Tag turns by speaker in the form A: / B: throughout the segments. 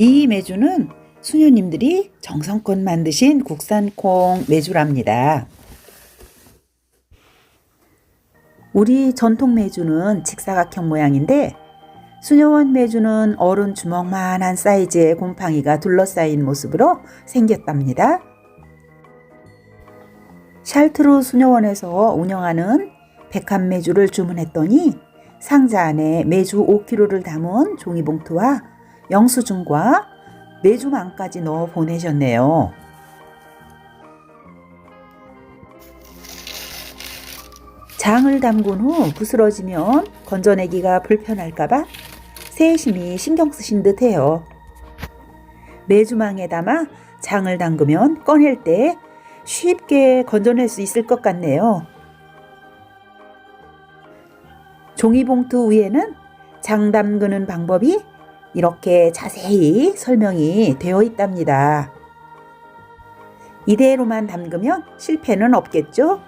A: 이 메주는 수녀님들이 정성껏 만드신 국산콩 메주랍니다. 우리 전통 메주는 직사각형 모양인데 수녀원 메주는 어른 주먹만한 사이즈의 곰팡이가 둘러싸인 모습으로 생겼답니다. 샬트루 수녀원에서 운영하는 백합 메주를 주문했더니 상자 안에 메주 5kg를 담은 종이봉투와 영수증과 메주망까지 넣어 보내셨네요. 장을 담근 후 부스러지면 건져내기가 불편할까봐 세심히 신경 쓰신 듯해요. 메주망에 담아 장을 담그면 꺼낼 때 쉽게 건져낼 수 있을 것 같네요. 종이봉투 위에는 장 담그는 방법이 이렇게 자세히 설명이 되어 있답니다. 이대로만 담그면 실패는 없겠죠?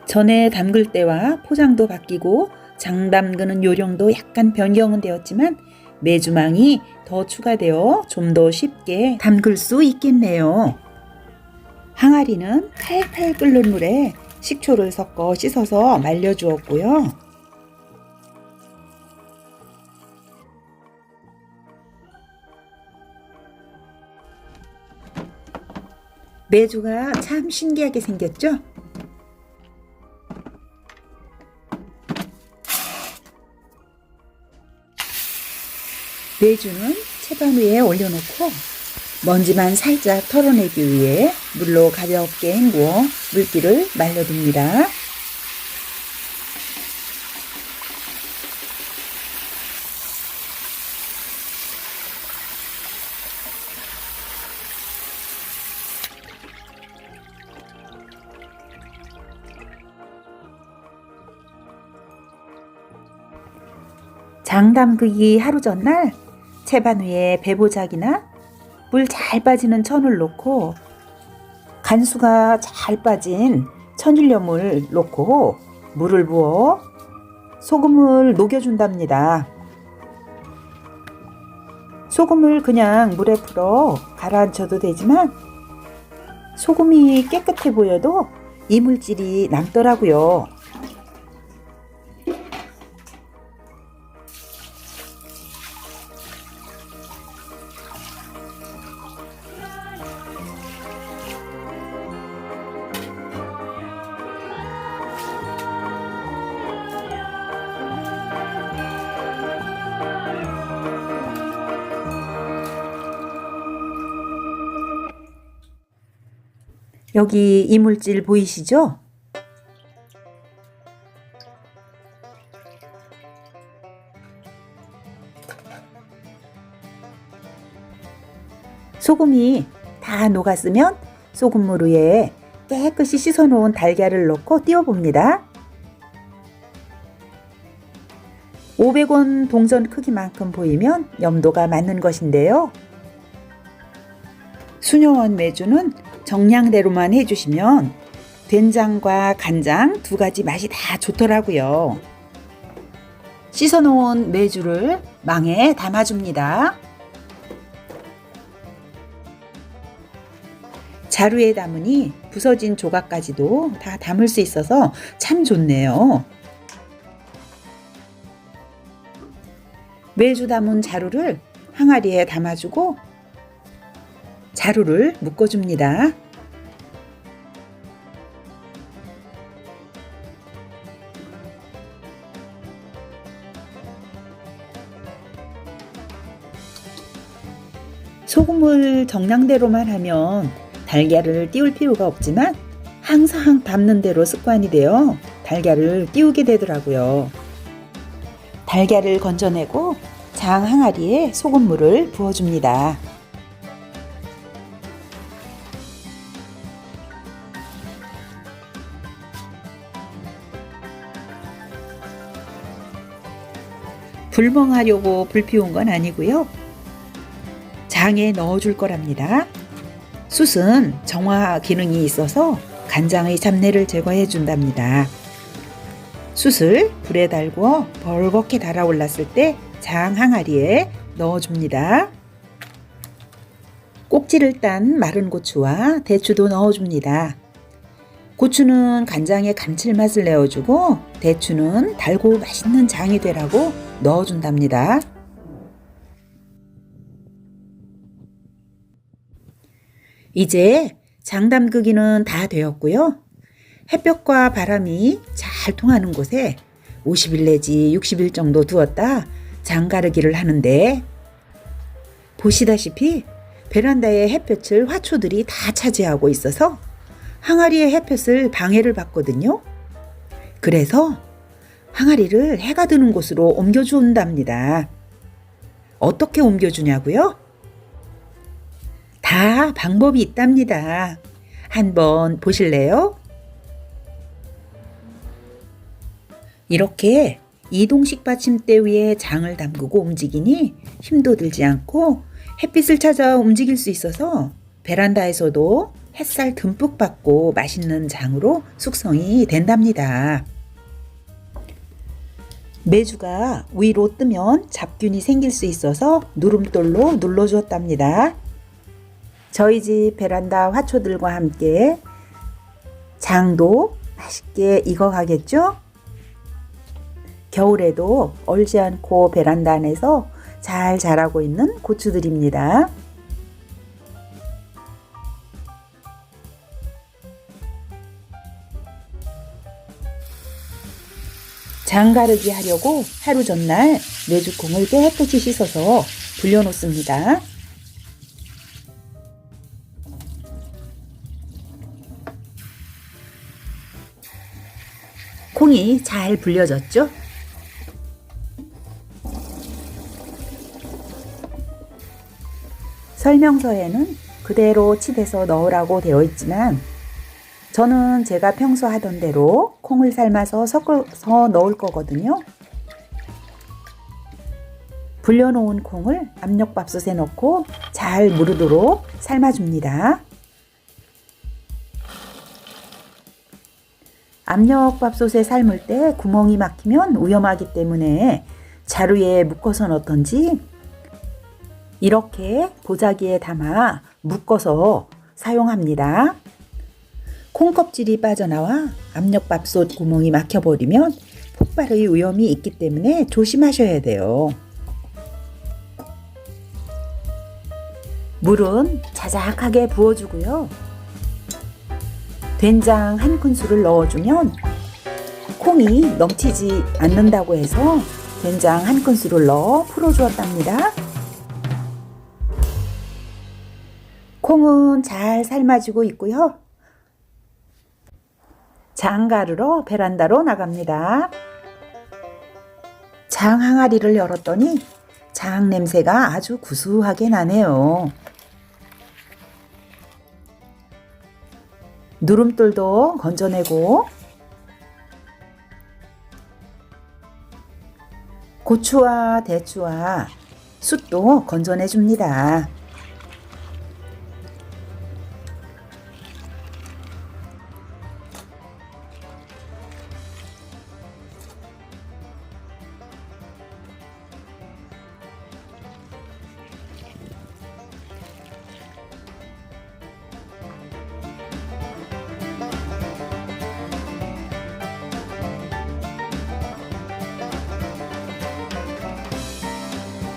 A: 전에 담글 때와 포장도 바뀌고 장 담그는 요령도 약간 변경은 되었지만 메주망이 더 추가되어 좀 더 쉽게 담글 수 있겠네요. 항아리는 팔팔 끓는 물에 식초를 섞어 씻어서 말려주었고요. 메주가 참 신기하게 생겼죠? 메주는 채반 위에 올려놓고 먼지만 살짝 털어내기 위해 물로 가볍게 헹구어 물기를 말려둡니다. 장 담그기 하루 전날 채반 위에 배보작이나 물 잘 빠지는 천을 놓고 간수가 잘 빠진 천일염을 놓고 물을 부어 소금을 녹여준답니다. 소금을 그냥 물에 풀어 가라앉혀도 되지만 소금이 깨끗해 보여도 이물질이 남더라고요. 여기 이물질 보이시죠? 소금이 다 녹았으면 소금물 위에 깨끗이 씻어놓은 달걀을 넣고 띄워봅니다. 500원 동전 크기만큼 보이면 염도가 맞는 것인데요. 수녀원 메주는 정량대로만 해주시면 된장과 간장 두 가지 맛이 다 좋더라고요. 씻어놓은 메주를 망에 담아줍니다. 자루에 담으니 부서진 조각까지도 다 담을 수 있어서 참 좋네요. 메주 담은 자루를 항아리에 담아주고 자루를 묶어줍니다. 소금을 정량대로만 하면 달걀을 띄울 필요가 없지만 항상 담는 대로 습관이 되어 달걀을 띄우게 되더라고요. 달걀을 건져내고 장 항아리에 소금물을 부어줍니다. 불멍하려고 불 피운 건 아니고요. 장에 넣어줄 거랍니다. 숯은 정화 기능이 있어서 간장의 잡내를 제거해 준답니다. 숯을 불에 달궈 벌겋게 달아올랐을 때 장 항아리에 넣어줍니다. 꼭지를 딴 마른 고추와 대추도 넣어줍니다. 고추는 간장의 감칠맛을 내어주고 대추는 달고 맛있는 장이 되라고 넣어준답니다. 이제 장 담그기는 다 되었고요. 햇볕과 바람이 잘 통하는 곳에 50일 내지 60일 정도 두었다 장 가르기를 하는데, 보시다시피 베란다의 햇볕을 화초들이 다 차지하고 있어서 항아리의 햇볕을 방해를 받거든요. 그래서 항아리를 해가 드는 곳으로 옮겨준답니다. 어떻게 옮겨주냐고요? 다 방법이 있답니다. 한번 보실래요? 이렇게 이동식 받침대 위에 장을 담그고 움직이니 힘도 들지 않고 햇빛을 찾아 움직일 수 있어서 베란다에서도 햇살 듬뿍 받고 맛있는 장으로 숙성이 된답니다. 메주가 위로 뜨면 잡균이 생길 수 있어서 누름돌로 눌러주었답니다. 저희 집 베란다 화초들과 함께 장도 맛있게 익어가겠죠? 겨울에도 얼지 않고 베란다 안에서 잘 자라고 있는 고추들입니다. 장 가르기 하려고 하루 전날 메주콩을 깨끗이 씻어서 불려놓습니다. 콩이 잘 불려졌죠? 설명서에는 그대로 치대서 넣으라고 되어 있지만 저는 제가 평소 하던 대로 콩을 삶아서 섞어서 넣을 거거든요. 불려놓은 콩을 압력밥솥에 넣고 잘 무르도록 삶아줍니다. 압력밥솥에 삶을 때 구멍이 막히면 위험하기 때문에 자루에 묶어서 넣던지 이렇게 보자기에 담아 묶어서 사용합니다. 콩껍질이 빠져나와 압력밥솥 구멍이 막혀버리면 폭발의 위험이 있기 때문에 조심하셔야 돼요. 물은 자작하게 부어주고요. 된장 1큰술을 넣어주면 콩이 넘치지 않는다고 해서 된장 1큰술을 넣어 풀어주었답니다. 콩은 잘 삶아지고 있고요. 장 가르러 베란다로 나갑니다. 장 항아리를 열었더니 장 냄새가 아주 구수하게 나네요. 누름돌도 건져내고 고추와 대추와 숯도 건져내줍니다.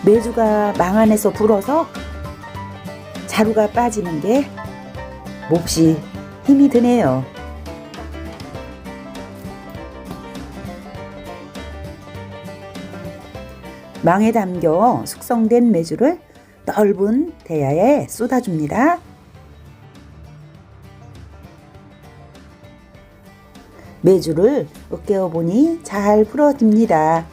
A: 메주가 망 안에서 불어서 자루가 빠지는 게 몹시 힘이 드네요. 망에 담겨 숙성된 메주를 넓은 대야에 쏟아줍니다. 메주를 으깨어 보니 잘 풀어집니다.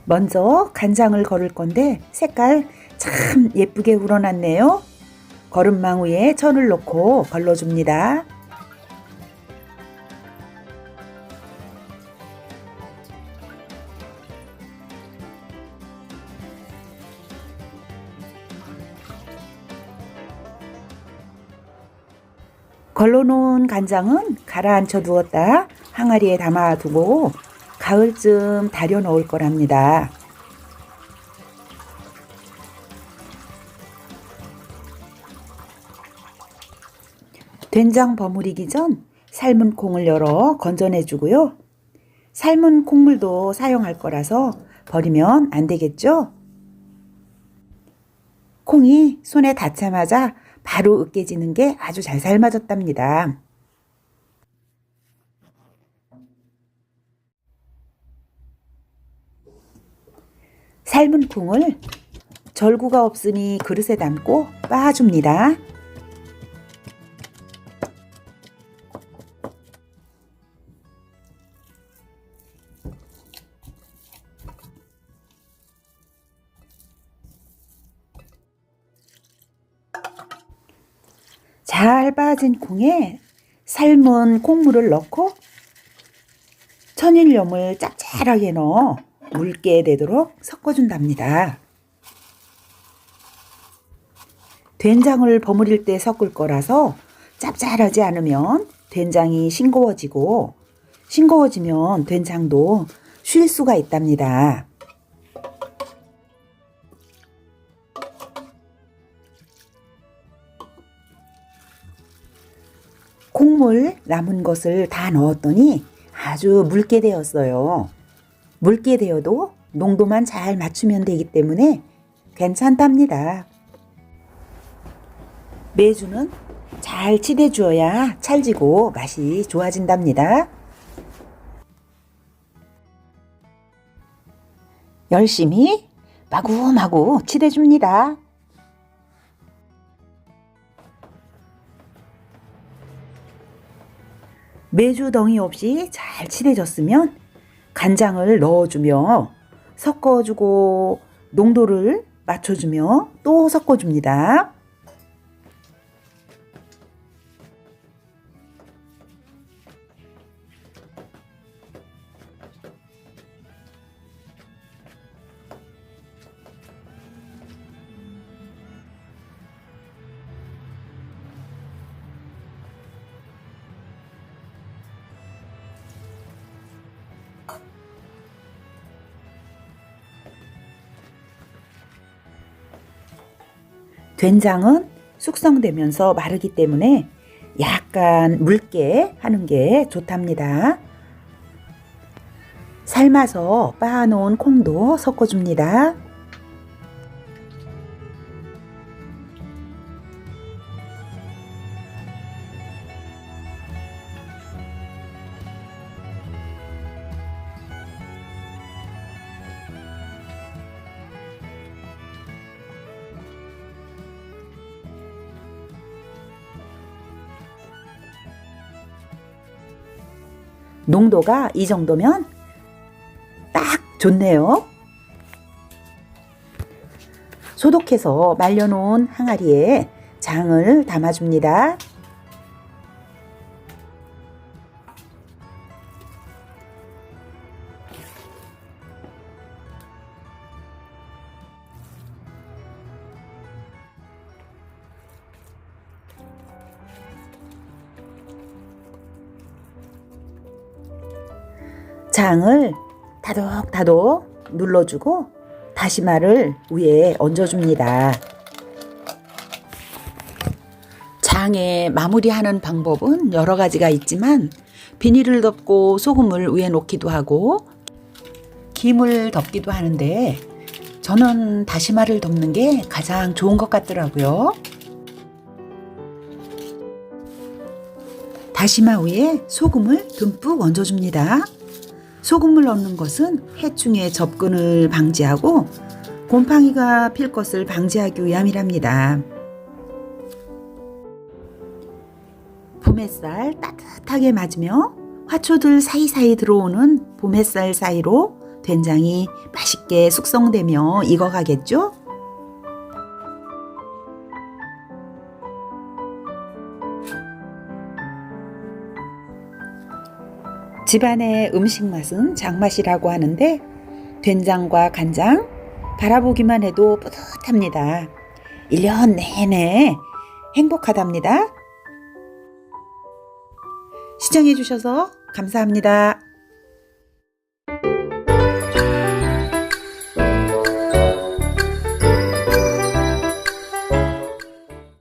A: 먼저 간장을 걸을 건데 색깔 참 예쁘게 우러났네요. 거름망 위에 천을 놓고 걸러줍니다. 걸러놓은 간장은 가라앉혀 두었다 항아리에 담아두고 가을쯤 달여 넣을 거랍니다. 된장 버무리기 전 삶은 콩을 열어 건져내주고요. 삶은 콩물도 사용할 거라서 버리면 안 되겠죠? 콩이 손에 닿자마자 바로 으깨지는 게 아주 잘 삶아졌답니다. 삶은 콩을 절구가 없으니 그릇에 담고 빻아줍니다. 잘 빻은 콩에 삶은 콩물을 넣고 천일염을 짭짤하게 넣어 묽게 되도록 섞어준답니다. 된장을 버무릴 때 섞을 거라서 짭짤하지 않으면 된장이 싱거워지고 싱거워지면 된장도 쉴 수가 있답니다. 콩물 남은 것을 다 넣었더니 아주 묽게 되었어요. 묽게 되어도 농도만 잘 맞추면 되기 때문에 괜찮답니다. 메주는 잘 치대 주어야 찰지고 맛이 좋아진답니다. 열심히 마구마구 치대 줍니다. 메주 덩이 없이 잘 칠해졌으면 간장을 넣어주며 섞어주고 농도를 맞춰주며 또 섞어줍니다. 된장은 숙성되면서 마르기 때문에 약간 묽게 하는 게 좋답니다. 삶아서 빻아놓은 콩도 섞어줍니다. 농도가 이 정도면 딱 좋네요. 소독해서 말려놓은 항아리에 장을 담아줍니다. 장을 다독다독 눌러주고 다시마를 위에 얹어줍니다. 장에 마무리하는 방법은 여러 가지가 있지만 비닐을 덮고 소금을 위에 놓기도 하고 김을 덮기도 하는데 저는 다시마를 덮는 게 가장 좋은 것 같더라고요. 다시마 위에 소금을 듬뿍 얹어줍니다. 소금을 넣는 것은 해충의 접근을 방지하고 곰팡이가 필 것을 방지하기 위함이랍니다. 봄햇살 따뜻하게 맞으며 화초들 사이사이 들어오는 봄햇살 사이로 된장이 맛있게 숙성되며 익어가겠죠? 집안의 음식 맛은 장맛이라고 하는데 된장과 간장 바라보기만 해도 뿌듯합니다. 1년 내내 행복하답니다. 시청해 주셔서 감사합니다.